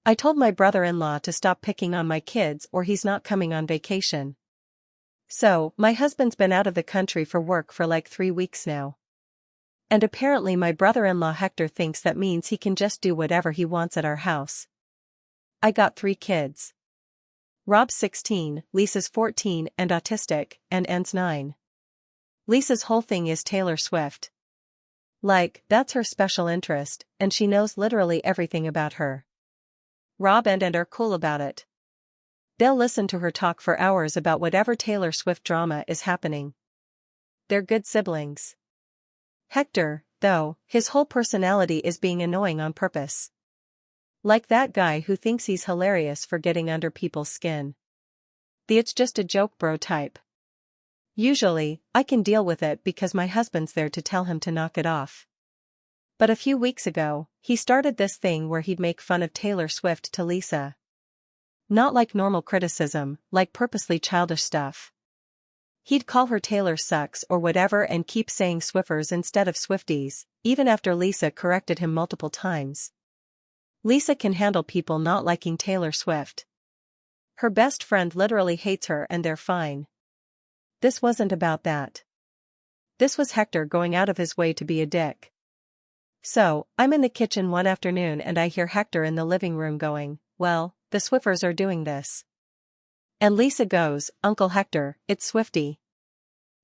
I told my brother-in-law to stop picking on my kids or he's not coming on vacation. So, my husband's been out of the country for work for like 3 weeks now. And apparently my brother-in-law Hector thinks that means he can just do whatever he wants at our house. I got 3 kids. Rob's 16, Lisa's 14 and autistic, and Anne's 9. Lisa's whole thing is Taylor Swift. Like, that's her special interest, and she knows literally everything about her. Rob and Anne are cool about it. They'll listen to her talk for hours about whatever Taylor Swift drama is happening. They're good siblings. Hector, though, his whole personality is being annoying on purpose. Like that guy who thinks he's hilarious for getting under people's skin. The "it's just a joke bro" type. Usually, I can deal with it because my husband's there to tell him to knock it off. But a few weeks ago, he started this thing where he'd make fun of Taylor Swift to Lisa. Not like normal criticism, like purposely childish stuff. He'd call her Taylor sucks or whatever and keep saying Swiffers instead of Swifties, even after Lisa corrected him multiple times. Lisa can handle people not liking Taylor Swift. Her best friend literally hates her and they're fine. This wasn't about that. This was Hector going out of his way to be a dick. So, I'm in the kitchen one afternoon and I hear Hector in the living room going, "Well, the Swiffers are doing this." And Lisa goes, "Uncle Hector, it's Swiftie."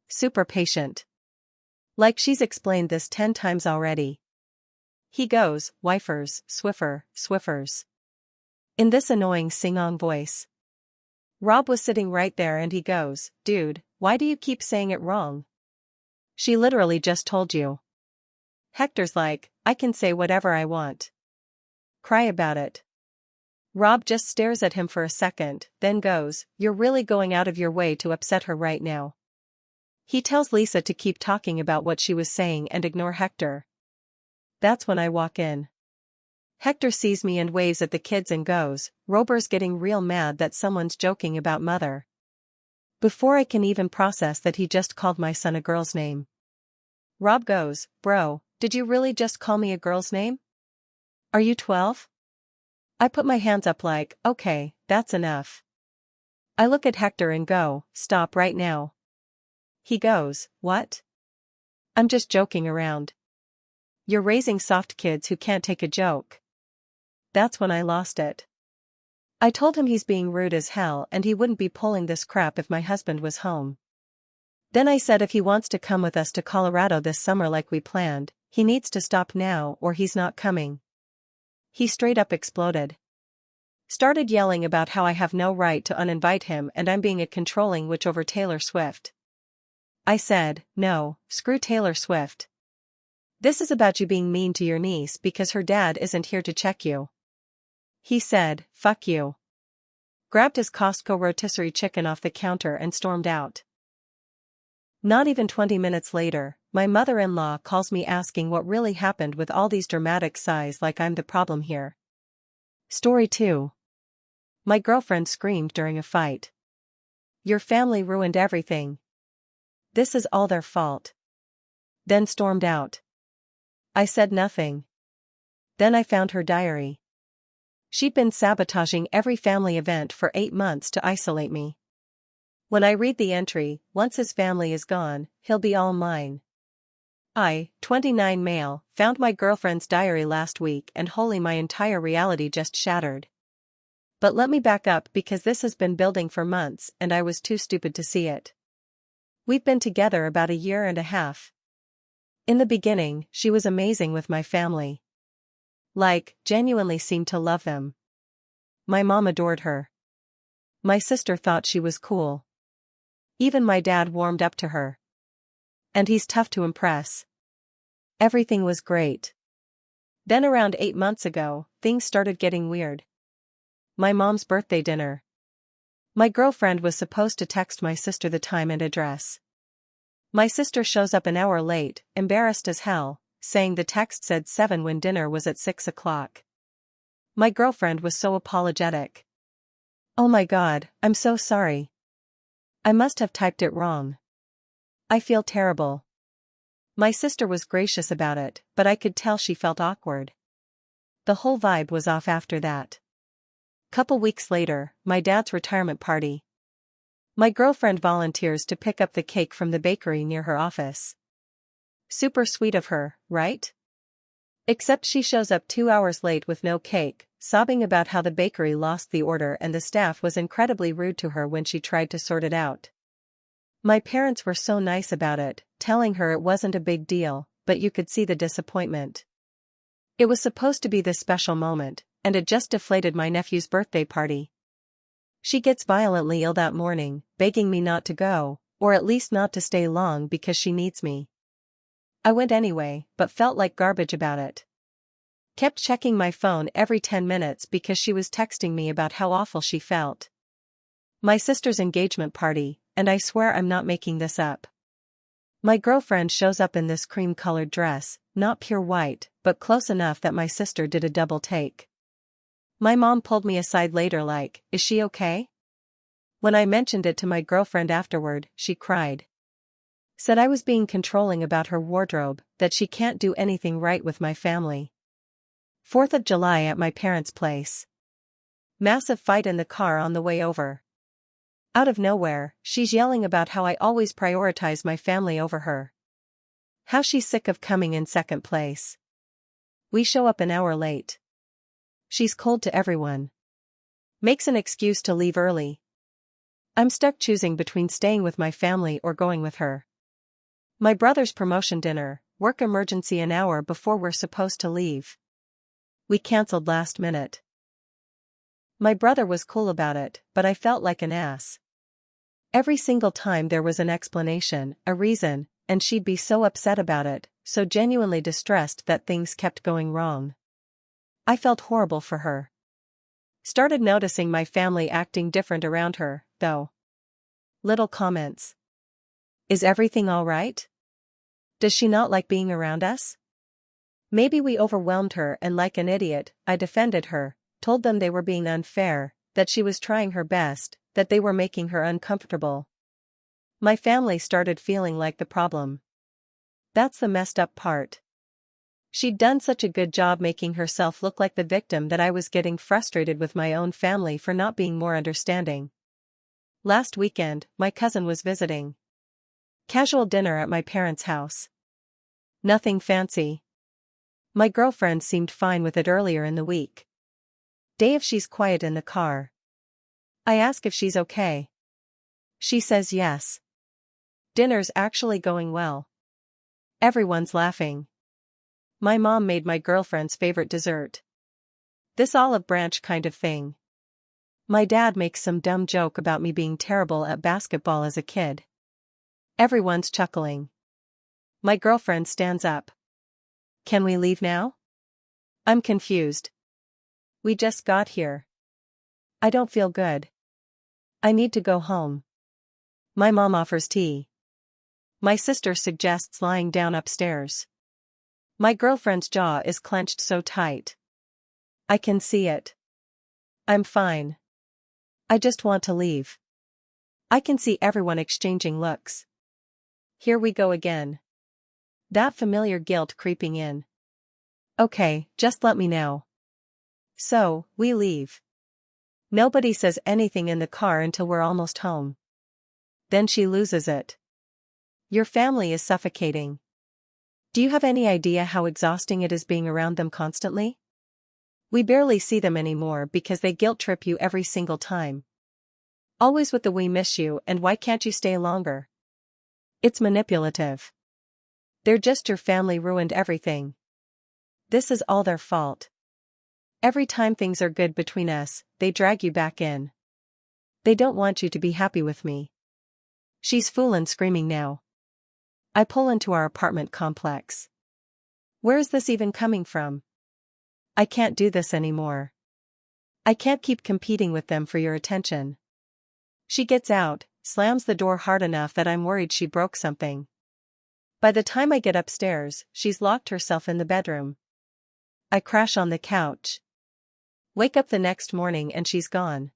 Super patient. Like she's explained this 10 times already. He goes, "Wifers, Swiffer, Swiffers." In this annoying sing-song voice. Rob was sitting right there and he goes, "Dude, why do you keep saying it wrong? She literally just told you." Hector's like, "I can say whatever I want. Cry about it." Rob just stares at him for a second, then goes, "You're really going out of your way to upset her right now." He tells Lisa to keep talking about what she was saying and ignore Hector. That's when I walk in. Hector sees me and waves at the kids and goes, "Rober's getting real mad that someone's joking about mother." Before I can even process that he just called my son a girl's name. Rob goes, "Bro, did you really just call me a girl's name? Are you 12? I put my hands up like, "Okay, that's enough." I look at Hector and go, "Stop right now." He goes, "What? I'm just joking around." You're raising soft kids who can't take a joke. That's when I lost it. I told him he's being rude as hell and he wouldn't be pulling this crap if my husband was home. Then I said if he wants to come with us to Colorado this summer like we planned, he needs to stop now or he's not coming. He straight up exploded. Started yelling about how I have no right to uninvite him and I'm being a controlling witch over Taylor Swift. I said, "No, screw Taylor Swift. This is about you being mean to your niece because her dad isn't here to check you." He said, "Fuck you." Grabbed his Costco rotisserie chicken off the counter and stormed out. Not even 20 minutes later, my mother-in-law calls me asking what really happened with all these dramatic sighs like I'm the problem here. Story 2. My girlfriend screamed during a fight. "Your family ruined everything. This is all their fault." Then stormed out. I said nothing. Then I found her diary. She'd been sabotaging every family event for 8 months to isolate me. When I read the entry, "Once his family is gone, he'll be all mine." I, 29 male, found my girlfriend's diary last week and holy my entire reality just shattered. But let me back up because this has been building for months and I was too stupid to see it. We've been together about a year and a half. In the beginning, she was amazing with my family. Like, genuinely seemed to love them. My mom adored her. My sister thought she was cool. Even my dad warmed up to her. And he's tough to impress. Everything was great. Then around 8 months ago, things started getting weird. My mom's birthday dinner. My girlfriend was supposed to text my sister the time and address. My sister shows up an hour late, embarrassed as hell, saying the text said 7 when dinner was at 6 o'clock. My girlfriend was so apologetic. "Oh my God, I'm so sorry. I must have typed it wrong. I feel terrible." My sister was gracious about it, but I could tell she felt awkward. The whole vibe was off after that. Couple weeks later, my dad's retirement party. My girlfriend volunteers to pick up the cake from the bakery near her office. Super sweet of her, right? Except she shows up 2 hours late with no cake, sobbing about how the bakery lost the order and the staff was incredibly rude to her when she tried to sort it out. My parents were so nice about it, telling her it wasn't a big deal, but you could see the disappointment. It was supposed to be this special moment, and it just deflated my nephew's birthday party. She gets violently ill that morning, begging me not to go, or at least not to stay long because she needs me. I went anyway, but felt like garbage about it. Kept checking my phone every 10 minutes because she was texting me about how awful she felt. My sister's engagement party, and I swear I'm not making this up. My girlfriend shows up in this cream-colored dress, not pure white, but close enough that my sister did a double take. My mom pulled me aside later like, "Is she okay?" When I mentioned it to my girlfriend afterward, she cried. Said I was being controlling about her wardrobe, that she can't do anything right with my family. 4th of July at my parents' place. Massive fight in the car on the way over. Out of nowhere, she's yelling about how I always prioritize my family over her. How she's sick of coming in second place. We show up an hour late. She's cold to everyone. Makes an excuse to leave early. I'm stuck choosing between staying with my family or going with her. My brother's promotion dinner, work emergency an hour before we're supposed to leave. We cancelled last minute. My brother was cool about it, but I felt like an ass. Every single time there was an explanation, a reason, and she'd be so upset about it, so genuinely distressed that things kept going wrong. I felt horrible for her. Started noticing my family acting different around her, though. Little comments. Is everything all right? Does she not like being around us? Maybe we overwhelmed her and like an idiot, I defended her, told them they were being unfair, that she was trying her best, that they were making her uncomfortable. My family started feeling like the problem. That's the messed up part. She'd done such a good job making herself look like the victim that I was getting frustrated with my own family for not being more understanding. Last weekend, my cousin was visiting. Casual dinner at my parents' house. Nothing fancy. My girlfriend seemed fine with it earlier in the week. Day if she's quiet in the car. I ask if she's okay. She says yes. Dinner's actually going well. Everyone's laughing. My mom made my girlfriend's favorite dessert. This olive branch kind of thing. My dad makes some dumb joke about me being terrible at basketball as a kid. Everyone's chuckling. My girlfriend stands up. Can we leave now? I'm confused. We just got here. I don't feel good. I need to go home. My mom offers tea. My sister suggests lying down upstairs. My girlfriend's jaw is clenched so tight. I can see it. I'm fine. I just want to leave. I can see everyone exchanging looks. Here we go again. That familiar guilt creeping in. Okay, just let me know. So, we leave. Nobody says anything in the car until we're almost home. Then she loses it. Your family is suffocating. Do you have any idea how exhausting it is being around them constantly? We barely see them anymore because they guilt trip you every single time. Always with the "we miss you and why can't you stay longer?" It's manipulative. They're just your family ruined everything. This is all their fault. Every time things are good between us, they drag you back in. They don't want you to be happy with me. She's foolin' screaming now. I pull into our apartment complex. Where is this even coming from? I can't do this anymore. I can't keep competing with them for your attention. She gets out, slams the door hard enough that I'm worried she broke something. By the time I get upstairs, she's locked herself in the bedroom. I crash on the couch. Wake up the next morning and she's gone.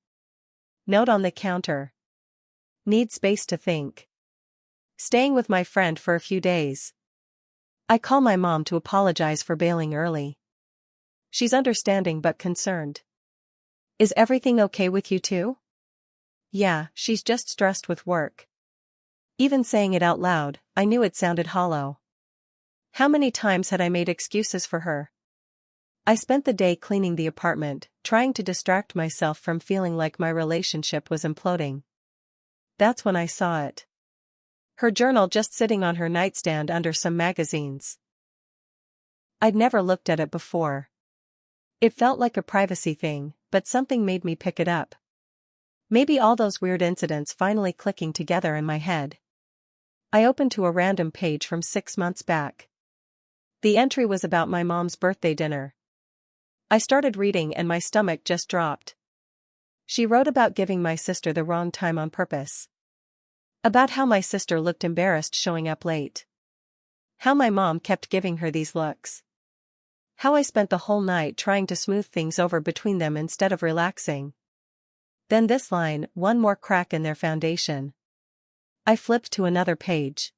Note on the counter. Need space to think. Staying with my friend for a few days. I call my mom to apologize for bailing early. She's understanding but concerned. Is everything okay with you too? Yeah, she's just stressed with work. Even saying it out loud, I knew it sounded hollow. How many times had I made excuses for her? I spent the day cleaning the apartment, trying to distract myself from feeling like my relationship was imploding. That's when I saw it. Her journal just sitting on her nightstand under some magazines. I'd never looked at it before. It felt like a privacy thing, but something made me pick it up. Maybe all those weird incidents finally clicking together in my head. I opened to a random page from 6 months back. The entry was about my mom's birthday dinner. I started reading and my stomach just dropped. She wrote about giving my sister the wrong time on purpose. About how my sister looked embarrassed showing up late. How my mom kept giving her these looks. How I spent the whole night trying to smooth things over between them instead of relaxing. Then this line, one more crack in their foundation. I flipped to another page.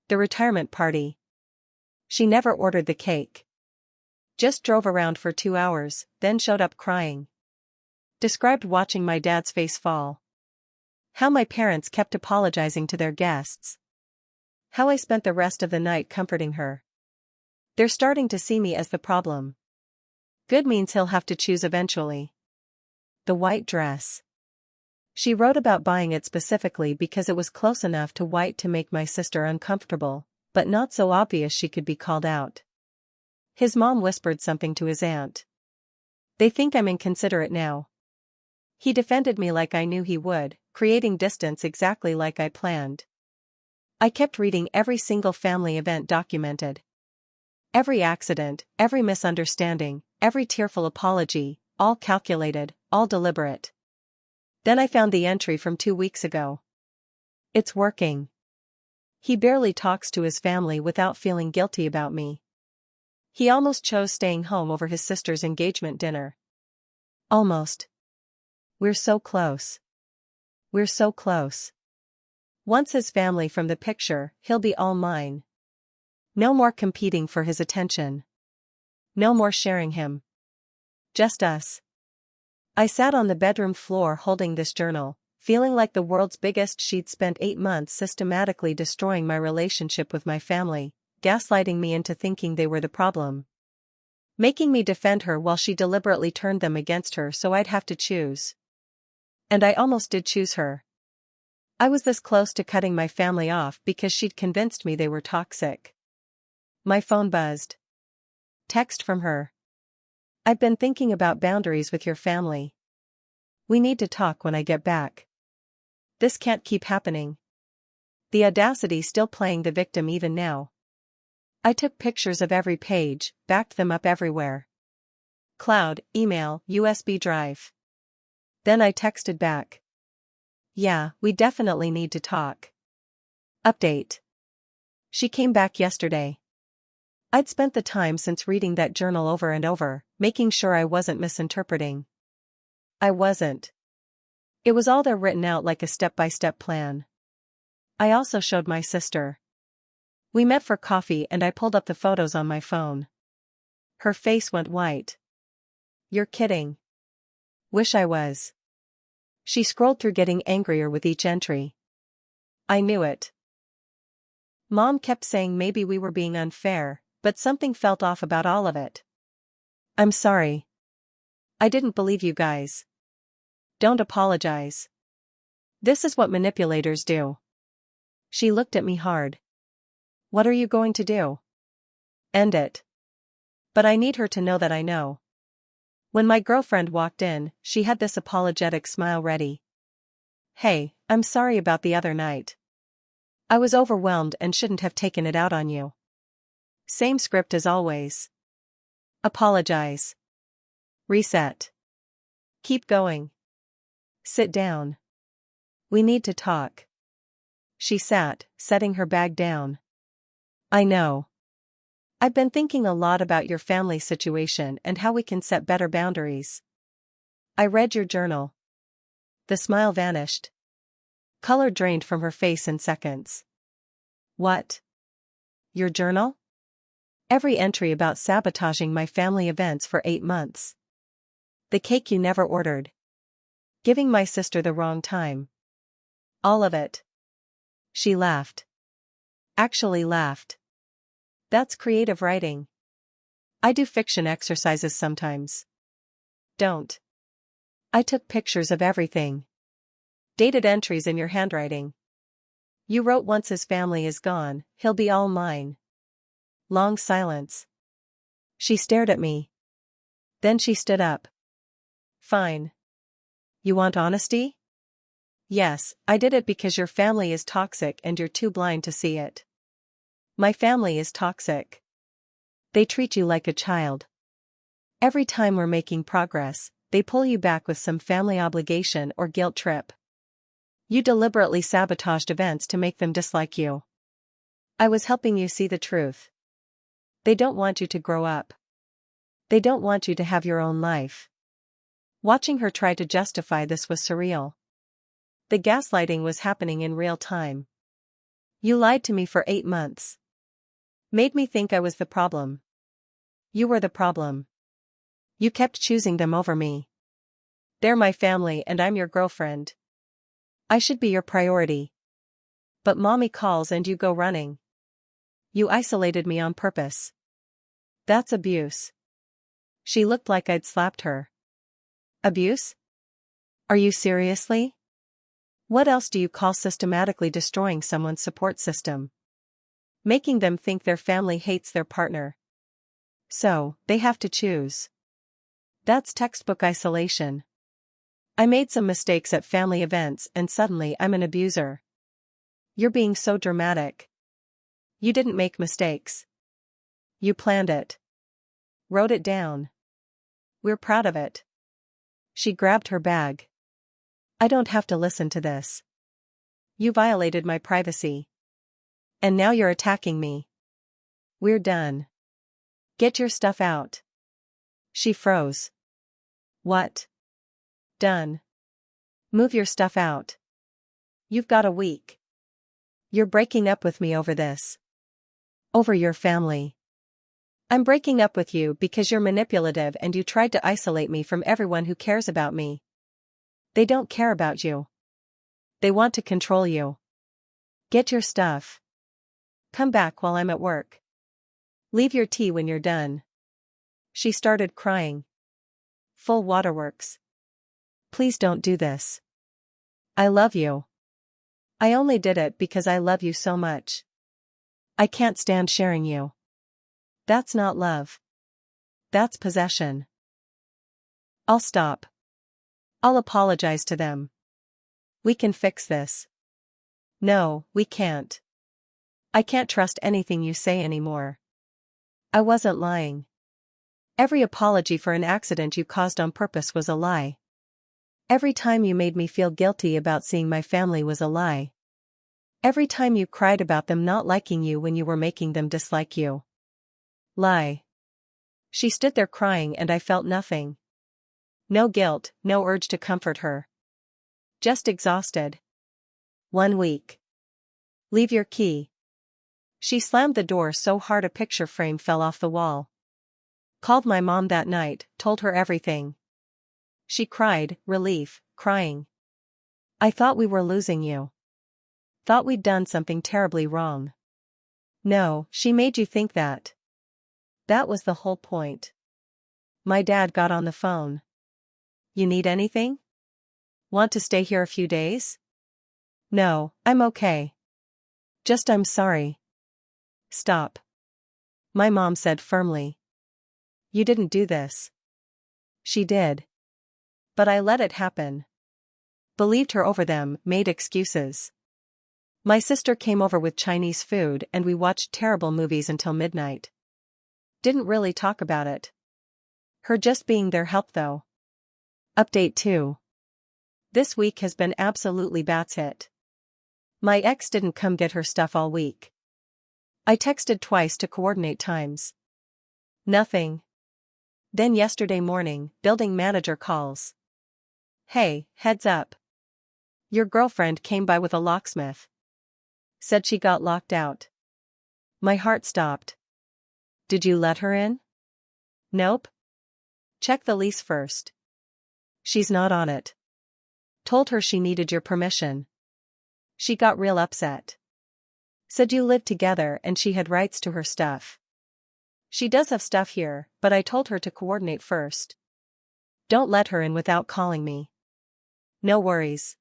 The retirement party. She never ordered the cake. Just drove around for 2 hours, then showed up crying. Described watching my dad's face fall. How my parents kept apologizing to their guests. How I spent the rest of the night comforting her. They're starting to see me as the problem. Good means he'll have to choose eventually. The white dress. She wrote about buying it specifically because it was close enough to white to make my sister uncomfortable, but not so obvious she could be called out. His mom whispered something to his aunt. They think I'm inconsiderate now. He defended me like I knew he would, creating distance exactly like I planned. I kept reading every single family event documented. Every accident, every misunderstanding, every tearful apology, all calculated, all deliberate. Then I found the entry from 2 weeks ago. It's working. He barely talks to his family without feeling guilty about me. He almost chose staying home over his sister's engagement dinner. Almost. We're so close. We're so close. Once his family from the picture, he'll be all mine. No more competing for his attention. No more sharing him. Just us. I sat on the bedroom floor holding this journal, feeling like the world's biggest. She'd spent 8 months systematically destroying my relationship with my family, gaslighting me into thinking they were the problem. Making me defend her while she deliberately turned them against her so I'd have to choose. And I almost did choose her. I was this close to cutting my family off because she'd convinced me they were toxic. My phone buzzed. Text from her. I've been thinking about boundaries with your family. We need to talk when I get back. This can't keep happening. The audacity still playing the victim even now. I took pictures of every page, backed them up everywhere. Cloud, email, USB drive. Then I texted back. Yeah, we definitely need to talk. Update. She came back yesterday. I'd spent the time since reading that journal over and over, making sure I wasn't misinterpreting. I wasn't. It was all there written out like a step-by-step plan. I also showed my sister. We met for coffee and I pulled up the photos on my phone. Her face went white. You're kidding. Wish I was. She scrolled through, getting angrier with each entry. I knew it. Mom kept saying maybe we were being unfair, but something felt off about all of it. I'm sorry. I didn't believe you guys. Don't apologize. This is what manipulators do. She looked at me hard. What are you going to do? End it. But I need her to know that I know. When my girlfriend walked in, she had this apologetic smile ready. Hey, I'm sorry about the other night. I was overwhelmed and shouldn't have taken it out on you. Same script as always. Apologize. Reset. Keep going. Sit down. We need to talk. She sat, setting her bag down. I know. I've been thinking a lot about your family situation and how we can set better boundaries. I read your journal. The smile vanished. Color drained from her face in seconds. What? Your journal? Every entry about sabotaging my family events for 8 months. The cake you never ordered. Giving my sister the wrong time. All of it. She laughed. Actually laughed. That's creative writing. I do fiction exercises sometimes. Don't. I took pictures of everything. Dated entries in your handwriting. You wrote once his family is gone, he'll be all mine. Long silence. She stared at me. Then she stood up. Fine. You want honesty? Yes, I did it because your family is toxic and you're too blind to see it. My family is toxic. They treat you like a child. Every time we're making progress, they pull you back with some family obligation or guilt trip. You deliberately sabotaged events to make them dislike you. I was helping you see the truth. They don't want you to grow up. They don't want you to have your own life. Watching her try to justify this was surreal. The gaslighting was happening in real time. You lied to me for 8 months. Made me think I was the problem. You were the problem. You kept choosing them over me. They're my family and I'm your girlfriend. I should be your priority. But mommy calls and you go running. You isolated me on purpose. That's abuse. She looked like I'd slapped her. Abuse? Are you seriously? What else do you call systematically destroying someone's support system? Making them think their family hates their partner. So, they have to choose. That's textbook isolation. I made some mistakes at family events and suddenly I'm an abuser. You're being so dramatic. You didn't make mistakes. You planned it. Wrote it down. We're proud of it. She grabbed her bag. I don't have to listen to this. You violated my privacy. And now you're attacking me. We're done. Get your stuff out. She froze. What? Done. Move your stuff out. You've got a week. You're breaking up with me over this. Over your family. I'm breaking up with you because you're manipulative and you tried to isolate me from everyone who cares about me. They don't care about you. They want to control you. Get your stuff. Come back while I'm at work. Leave your tea when you're done. She started crying. Full waterworks. Please don't do this. I love you. I only did it because I love you so much. I can't stand sharing you. That's not love. That's possession. I'll stop. I'll apologize to them. We can fix this. No, we can't. I can't trust anything you say anymore. I wasn't lying. Every apology for an accident you caused on purpose was a lie. Every time you made me feel guilty about seeing my family was a lie. Every time you cried about them not liking you when you were making them dislike you. Lie. She stood there crying and I felt nothing. No guilt, no urge to comfort her. Just exhausted. 1 week. Leave your key. She slammed the door so hard a picture frame fell off the wall. Called my mom that night, told her everything. She cried, relief, crying. I thought we were losing you. Thought we'd done something terribly wrong. No, she made you think that. That was the whole point. My dad got on the phone. You need anything? Want to stay here a few days? No, I'm okay. Just I'm sorry. Stop. My mom said firmly. You didn't do this. She did. But I let it happen. Believed her over them, made excuses. My sister came over with Chinese food and we watched terrible movies until midnight. Didn't really talk about it. Her just being there helped though. Update 2. This week has been absolutely bats hit. My ex didn't come get her stuff all week. I texted twice to coordinate times. Nothing. Then yesterday morning, building manager calls. Hey, heads up. Your girlfriend came by with a locksmith. Said she got locked out. My heart stopped. Did you let her in? Nope. Check the lease first. She's not on it. Told her she needed your permission. She got real upset. Said you lived together and she had rights to her stuff. She does have stuff here, but I told her to coordinate first. Don't let her in without calling me. No worries.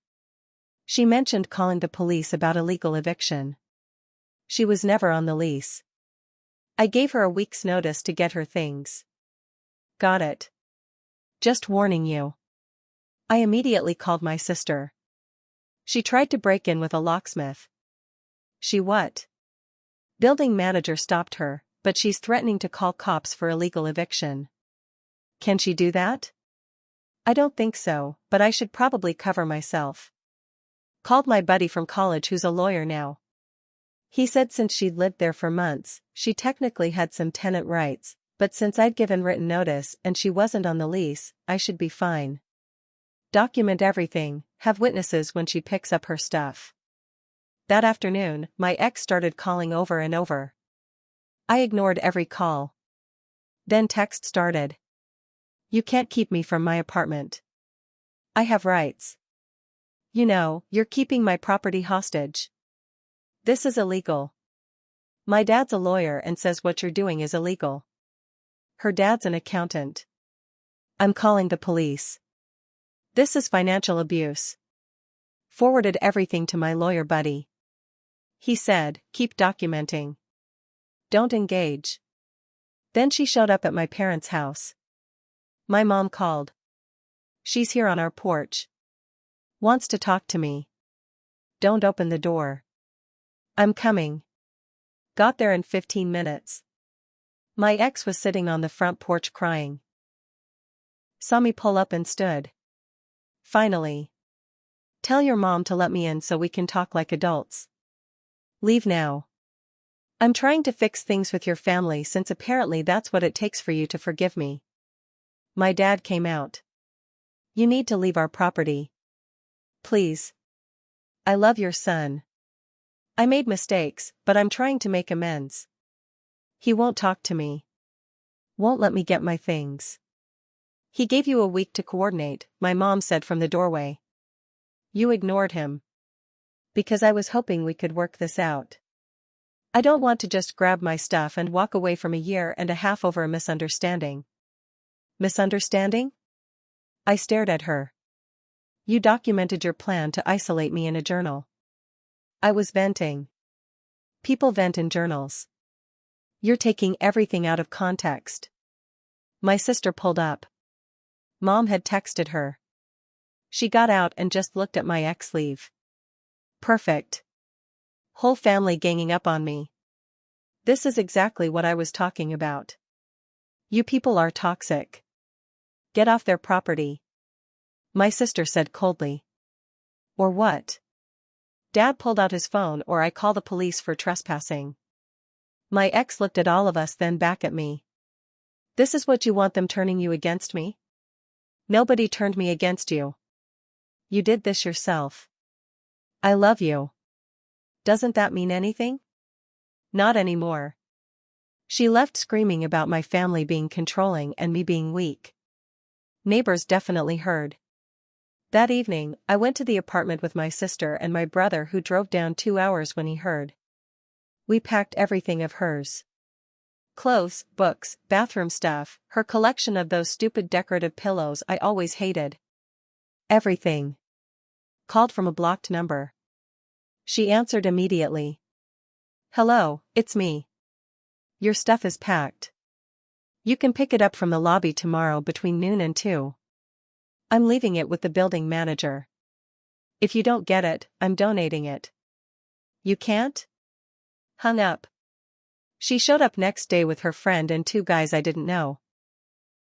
She mentioned calling the police about illegal eviction. She was never on the lease. I gave her a week's notice to get her things. Got it. Just warning you. I immediately called my sister. She tried to break in with a locksmith. She what? Building manager stopped her, but she's threatening to call cops for illegal eviction. Can she do that? I don't think so, but I should probably cover myself. Called my buddy from college who's a lawyer now. He said since she'd lived there for months, she technically had some tenant rights, but since I'd given written notice and she wasn't on the lease, I should be fine. Document everything, have witnesses when she picks up her stuff. That afternoon, my ex started calling over and over. I ignored every call. Then text started. You can't keep me from my apartment. I have rights. You know, you're keeping my property hostage. This is illegal. My dad's a lawyer and says what you're doing is illegal. Her dad's an accountant. I'm calling the police. This is financial abuse. Forwarded everything to my lawyer buddy. He said, keep documenting. Don't engage. Then she showed up at my parents' house. My mom called. She's here on our porch. Wants to talk to me. Don't open the door. I'm coming. Got there in 15 minutes. My ex was sitting on the front porch crying. Saw me pull up and stood. Finally. Tell your mom to let me in so we can talk like adults. Leave now. I'm trying to fix things with your family since apparently that's what it takes for you to forgive me. My dad came out. You need to leave our property. Please. I love your son. I made mistakes, but I'm trying to make amends. He won't talk to me. Won't let me get my things. He gave you a week to coordinate, my mom said from the doorway. You ignored him. Because I was hoping we could work this out. I don't want to just grab my stuff and walk away from a year and a half over a misunderstanding. Misunderstanding? I stared at her. You documented your plan to isolate me in a journal. I was venting. People vent in journals. You're taking everything out of context. My sister pulled up. Mom had texted her. She got out and just looked at my ex leave. Perfect. Whole family ganging up on me. This is exactly what I was talking about. You people are toxic. Get off their property. My sister said coldly. Or what? Dad pulled out his phone or I call the police for trespassing. My ex looked at all of us then back at me. This is what you want them turning you against me? Nobody turned me against you. You did this yourself. I love you. Doesn't that mean anything? Not anymore. She left screaming about my family being controlling and me being weak. Neighbors definitely heard. That evening, I went to the apartment with my sister and my brother who drove down 2 hours when he heard. We packed everything of hers. Clothes, books, bathroom stuff, her collection of those stupid decorative pillows I always hated. Everything. Called from a blocked number. She answered immediately. Hello, it's me. Your stuff is packed. You can pick it up from the lobby tomorrow between noon and 2. I'm leaving it with the building manager. If you don't get it, I'm donating it. You can't? Hung up. She showed up next day with her friend and 2 guys I didn't know.